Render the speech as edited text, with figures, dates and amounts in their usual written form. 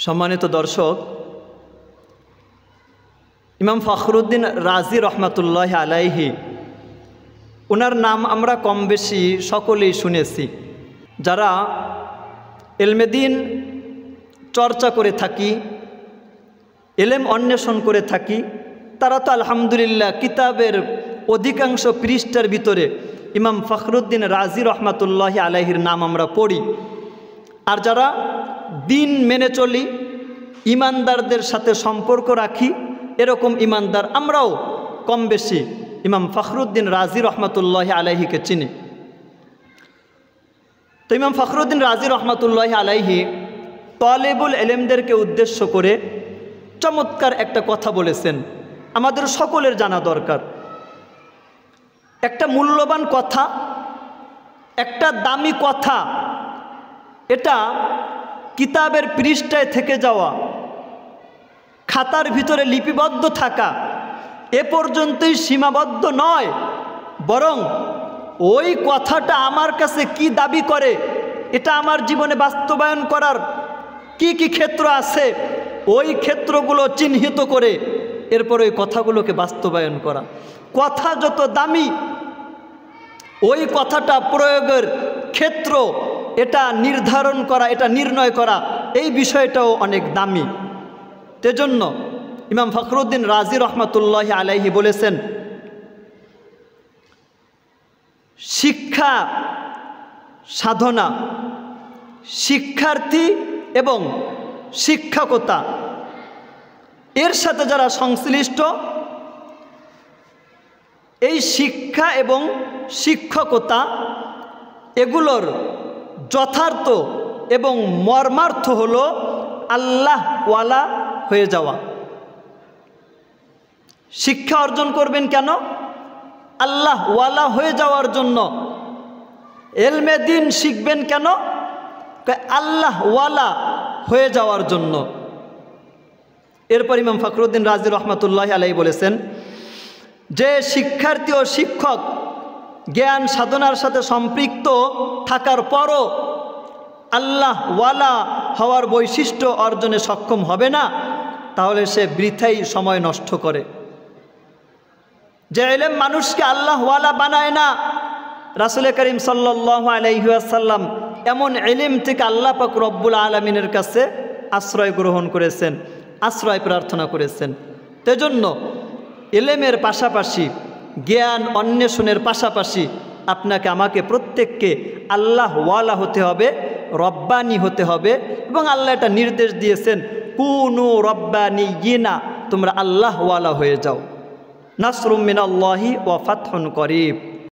সম্মানিত দর্শক, ইমাম ফখরুদ্দীন রাজি রহমাতুল্লাহ আলাইহি, ওনার নাম আমরা কম বেশি সকলেই শুনেছি। যারা এলমেদিন চর্চা করে থাকি, এলেম অন্বেষণ করে থাকি, তারা তো আলহামদুলিল্লাহ কিতাবের অধিকাংশ পৃষ্ঠার ভিতরে ইমাম ফখরুদ্দীন রাজি রহমাতুল্লাহ আলাইহির নাম আমরা পড়ি। আর যারা দিন মেনে চলি, ইমানদারদের সাথে সম্পর্ক রাখি, এরকম ইমানদার আমরাও কম বেশি ইমাম ফখরুদ্দীন রাজি রহমাতুল্লাহ আলাইহিকে চিনি। তো ইমাম ফখরুদ্দীন রাজি রহমাতুল্লাহ আলাইহি তালেবুল ইলমদেরকে উদ্দেশ্য করে চমৎকার একটা কথা বলেছেন, আমাদের সকলের জানা দরকার। একটা মূল্যবান কথা, একটা দামি কথা, এটা কিতাবের পৃষ্ঠায় থেকে যাওয়া, খাতার ভিতরে লিপিবদ্ধ থাকা এ পর্যন্তই সীমাবদ্ধ নয়, বরং ওই কথাটা আমার কাছে কি দাবি করে, এটা আমার জীবনে বাস্তবায়ন করার কি কি ক্ষেত্র আছে, ওই ক্ষেত্রগুলো চিহ্নিত করে এরপর ওই কথাগুলোকে বাস্তবায়ন করা। কথা যত দামি, ওই কথাটা প্রয়োগের ক্ষেত্র এটা নির্ধারণ করা, এটা নির্ণয় করা, এই বিষয়টাও অনেক দামি। তেজন্য ইমাম ফখরুদ্দীন রাজি রহমাতুল্লাহ আলাইহি বলেছেন, শিক্ষা সাধনা, শিক্ষার্থী এবং শিক্ষকতা এর সাথে যারা সংশ্লিষ্ট, এই শিক্ষা এবং শিক্ষকতা এগুলোর যথার্থ এবং মর্মার্থ হলো আল্লাহওয়ালা হয়ে যাওয়া। শিক্ষা অর্জন করবেন কেন? আল্লাহওয়ালা হয়ে যাওয়ার জন্য। এলমে দিন শিখবেন কেন? আল্লাহওয়ালা হয়ে যাওয়ার জন্য। এরপর ইমাম ফখরুদ্দীন রাজি রহমাতুল্লাহ আলাইহি বলেছেন যে শিক্ষার্থী ও শিক্ষক জ্ঞান সাধনার সাথে সম্পৃক্ত থাকার পরও আল্লাহওয়ালা হওয়ার বৈশিষ্ট্য অর্জনে সক্ষম হবে না, তাহলে সে বৃথাই সময় নষ্ট করে। যে ইলম মানুষকে আল্লাহওয়ালা বানায় না, রাসূল করিম সাল্লাল্লাহু আলাইহি ওয়াসাল্লাম এমন ইলম থেকে আল্লাহ পাক রব্বুল আলামিনের কাছে আশ্রয় গ্রহণ করেছেন, আশ্রয় প্রার্থনা করেছেন। তেজন্য ইলমের পাশাপাশি, জ্ঞান অন্বেষণের পাশাপাশি আপনাকে আমাকে প্রত্যেককে আল্লাহওয়ালা হতে হবে, রব্বানি হতে হবে। এবং আল্লাহ এটা নির্দেশ দিয়েছেন, কুনু রব্বানিয়িনা, তোমরা আল্লাহওয়ালা হয়ে যাও। নাসরুম মিনাল্লাহি ওয়া ফাতহুন করিব।